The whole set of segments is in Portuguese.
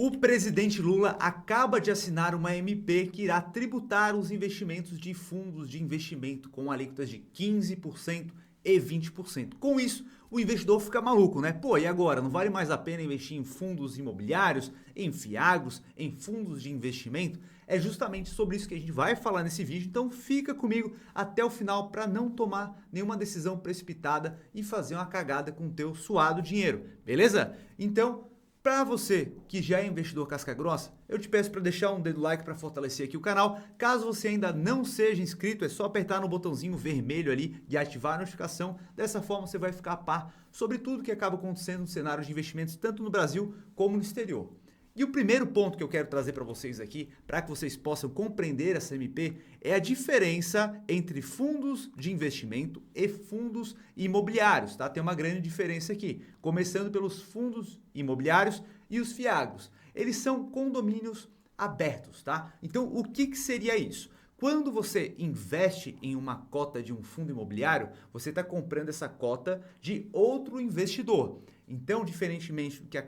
O presidente Lula acaba de assinar uma MP que irá tributar os investimentos de fundos de investimento com alíquotas de 15% e 20%. Com isso, o investidor fica maluco, né? Pô, e agora? Não vale mais a pena investir em fundos imobiliários, em fiagros, em fundos de investimento? É justamente sobre isso que a gente vai falar nesse vídeo, então fica comigo até o final para não tomar nenhuma decisão precipitada e fazer uma cagada com o teu suado dinheiro, beleza? Então, para você que já é investidor casca grossa, eu te peço para deixar um dedo like para fortalecer aqui o canal. Caso você ainda não seja inscrito, é só apertar no botãozinho vermelho ali e ativar a notificação. Dessa forma você vai ficar a par sobre tudo que acaba acontecendo no cenário de investimentos, tanto no Brasil como no exterior. E o primeiro ponto que eu quero trazer para vocês aqui, para que vocês possam compreender essa MP, é a diferença entre fundos de investimento e fundos imobiliários, tá? Tem uma grande diferença aqui, começando pelos fundos imobiliários e os fiagros. Eles são condomínios abertos, tá? Então, o que seria isso? Quando você investe em uma cota de um fundo imobiliário, você está comprando essa cota de outro investidor. Então, diferentemente do que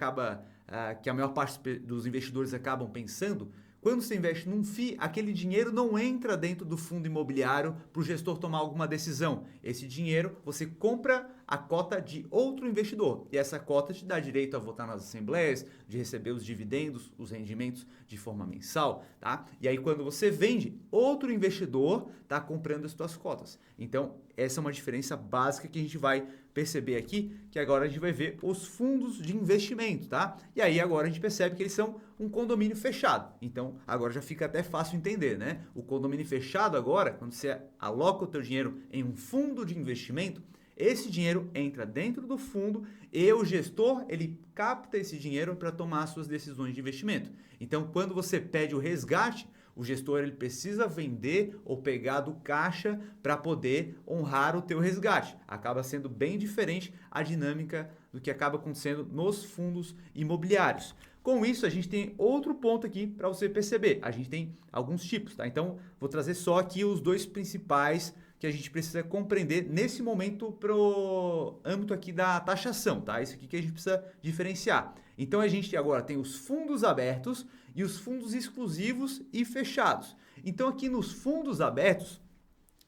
que a maior parte dos investidores acabam pensando, quando você investe num FII, aquele dinheiro não entra dentro do fundo imobiliário para o gestor tomar alguma decisão. Esse dinheiro você compra a cota de outro investidor e essa cota te dá direito a votar nas assembleias, de receber os dividendos, os rendimentos de forma mensal, tá? E aí quando você vende, outro investidor está comprando as suas cotas. Então essa é uma diferença básica que a gente vai perceber aqui, que agora a gente vai ver os fundos de investimento, tá? E aí agora a gente percebe que eles são um condomínio fechado. Então agora já fica até fácil entender, né? O condomínio fechado agora, quando você aloca o teu dinheiro em um fundo de investimento, esse dinheiro entra dentro do fundo e o gestor, ele capta esse dinheiro para tomar suas decisões de investimento. Então, quando você pede o resgate, o gestor ele precisa vender ou pegar do caixa para poder honrar o teu resgate. Acaba sendo bem diferente a dinâmica do que acaba acontecendo nos fundos imobiliários. Com isso, a gente tem outro ponto aqui para você perceber. A gente tem alguns tipos, tá? Então, vou trazer só aqui os dois principais que a gente precisa compreender nesse momento pro âmbito aqui da taxação, tá? Isso aqui que a gente precisa diferenciar. Então a gente agora tem os fundos abertos e os fundos exclusivos e fechados. Então aqui nos fundos abertos,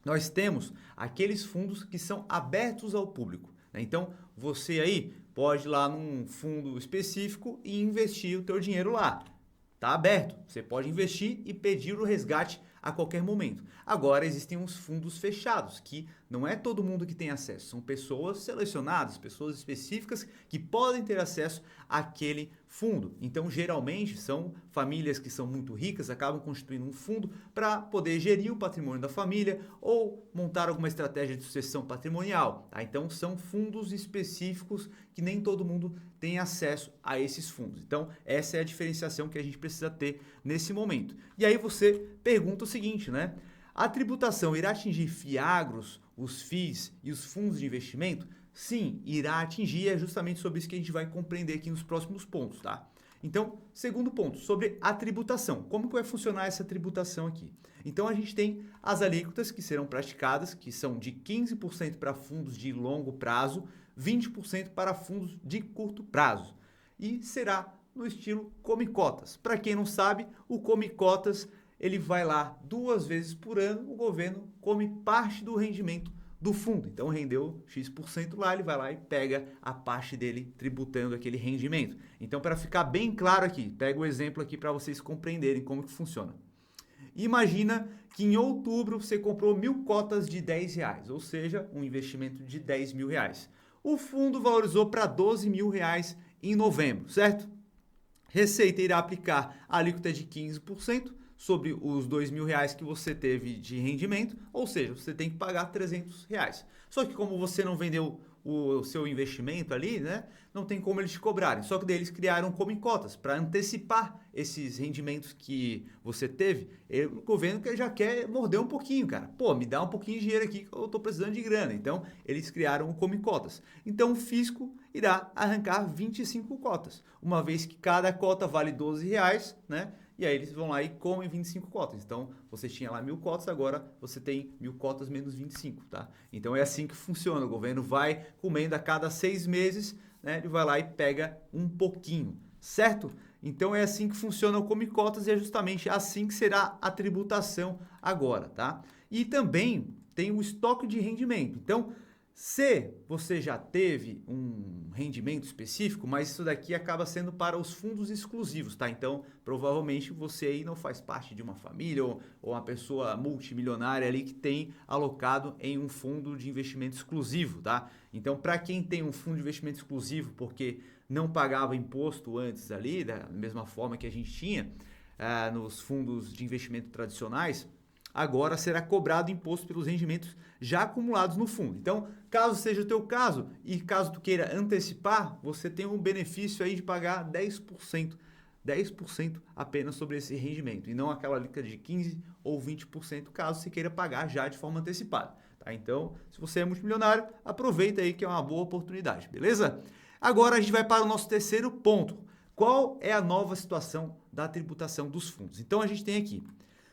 nós temos aqueles fundos que são abertos ao público, né? Então você aí pode ir lá num fundo específico e investir o teu dinheiro lá. Tá aberto, você pode investir e pedir o resgate a qualquer momento. Agora existem uns fundos fechados, que não é todo mundo que tem acesso, são pessoas selecionadas, pessoas específicas que podem ter acesso àquele fundo. Então, geralmente, são famílias que são muito ricas, acabam constituindo um fundo para poder gerir o patrimônio da família ou montar alguma estratégia de sucessão patrimonial. Tá? Então, são fundos específicos que nem todo mundo tem acesso a esses fundos. Então, essa é a diferenciação que a gente precisa ter nesse momento. E aí você pergunta o seguinte, né? A tributação irá atingir fiagros, os FIIs e os fundos de investimento? Sim, irá atingir, é justamente sobre isso que a gente vai compreender aqui nos próximos pontos, tá? Então, segundo ponto, sobre a tributação. Como que vai funcionar essa tributação aqui? Então, a gente tem as alíquotas que serão praticadas, que são de 15% para fundos de longo prazo, 20% para fundos de curto prazo. E será no estilo Come Cotas. Para quem não sabe, o Come Cotas ele vai lá 2 vezes por ano, o governo come parte do rendimento do fundo. Então rendeu X% lá, ele vai lá e pega a parte dele tributando aquele rendimento. Então, para ficar bem claro aqui, pega o exemplo aqui para vocês compreenderem como que funciona. Imagina que em outubro você comprou 1.000 cotas de R$10, ou seja, um investimento de R$10.000. O fundo valorizou para R$12.000 em novembro, certo? Receita irá aplicar a alíquota de 15% sobre os R$2.000 que você teve de rendimento, ou seja, você tem que pagar R$300. Só que como você não vendeu o seu investimento ali, né, não tem como eles te cobrarem. Só que daí eles criaram como em cotas para antecipar esses rendimentos que você teve. O governo que já quer morder um pouquinho, cara. Pô, me dá um pouquinho de dinheiro aqui que eu estou precisando de grana. Então, eles criaram o como em cotas. Então, o fisco irá arrancar 25 cotas, uma vez que cada cota vale R$12, né? E aí eles vão lá e comem 25 cotas. Então, você tinha lá 1.000 cotas, agora você tem 1.000 cotas menos 25, tá? Então, é assim que funciona. O governo vai comendo a cada 6 meses, né? Ele vai lá e pega um pouquinho, certo? Então é assim que funciona o Come Cotas e é justamente assim que será a tributação agora, tá? E também tem o estoque de rendimento. Então, se você já teve um rendimento específico, mas isso daqui acaba sendo para os fundos exclusivos, tá? Então, provavelmente você aí não faz parte de uma família ou uma pessoa multimilionária ali que tem alocado em um fundo de investimento exclusivo, tá? Então, para quem tem um fundo de investimento exclusivo porque não pagava imposto antes ali, da mesma forma que a gente tinha nos fundos de investimento tradicionais, agora será cobrado imposto pelos rendimentos já acumulados no fundo. Então, caso seja o teu caso e caso tu queira antecipar, você tem um benefício aí de pagar 10%. 10% apenas sobre esse rendimento e não aquela alíquota de 15% ou 20% caso você queira pagar já de forma antecipada. Tá? Então, se você é multimilionário, aproveita aí que é uma boa oportunidade, beleza? Agora a gente vai para o nosso terceiro ponto. Qual é a nova situação da tributação dos fundos? Então a gente tem aqui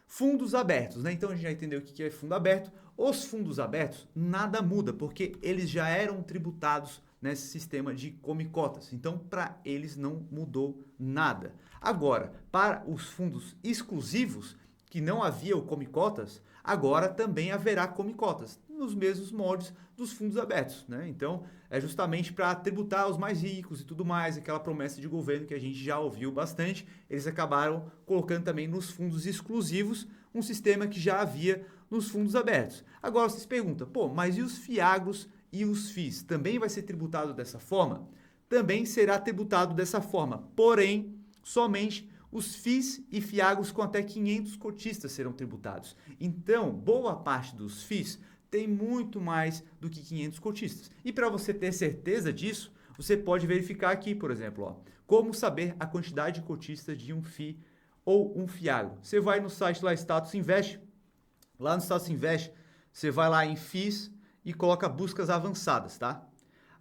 fundos abertos, né? Então a gente já entendeu o que é fundo aberto. Os fundos abertos, nada muda, porque eles já eram tributados nesse sistema de Come Cotas. Então, para eles não mudou nada. Agora, para os fundos exclusivos, que não havia o Come Cotas, agora também haverá Come Cotas, nos mesmos moldes dos fundos abertos, né? Então, é justamente para tributar os mais ricos e tudo mais, aquela promessa de governo que a gente já ouviu bastante, eles acabaram colocando também nos fundos exclusivos um sistema que já havia nos fundos abertos. Agora vocês perguntam, pô, mas e os fiagros e os FIIs? Também vai ser tributado dessa forma? Também será tributado dessa forma, porém, somente os FIIs e fiagros com até 500 cotistas serão tributados. Então, boa parte dos FIIs tem muito mais do que 500 cotistas. E para você ter certeza disso, você pode verificar aqui, por exemplo, ó, como saber a quantidade de cotistas de um FII ou um fiagro. Você vai no site lá, Status Invest. Lá no Status Invest, você vai lá em FIIs e coloca buscas avançadas, tá?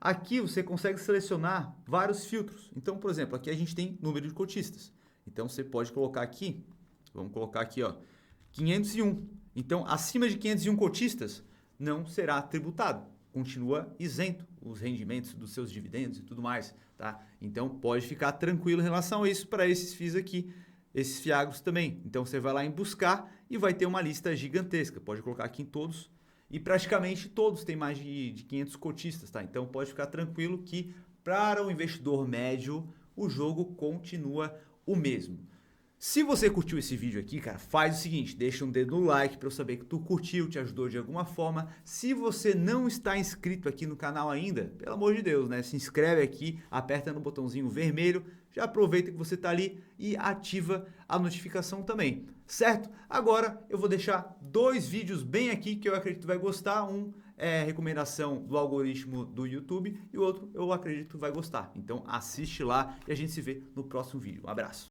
Aqui você consegue selecionar vários filtros. Então, por exemplo, aqui a gente tem número de cotistas. Então, você pode colocar aqui, vamos colocar aqui, ó, 501. Então, acima de 501 cotistas, não será tributado. Continua isento os rendimentos dos seus dividendos e tudo mais, tá? Então, pode ficar tranquilo em relação a isso para esses FIIs aqui, esses fiagros também. Então, você vai lá em buscar e vai ter uma lista gigantesca. Pode colocar aqui em todos e praticamente todos têm mais de 500 cotistas, tá? Então, pode ficar tranquilo que para o investidor médio, o jogo continua o mesmo. Se você curtiu esse vídeo aqui, cara, faz o seguinte, deixa um dedo no like para eu saber que tu curtiu, te ajudou de alguma forma. Se você não está inscrito aqui no canal ainda, pelo amor de Deus, né? Se inscreve aqui, aperta no botãozinho vermelho, já aproveita que você está ali e ativa a notificação também, certo? Agora eu vou deixar 2 vídeos bem aqui que eu acredito que tu vai gostar. Um é recomendação do algoritmo do YouTube e o outro eu acredito que tu vai gostar. Então assiste lá e a gente se vê no próximo vídeo. Um abraço.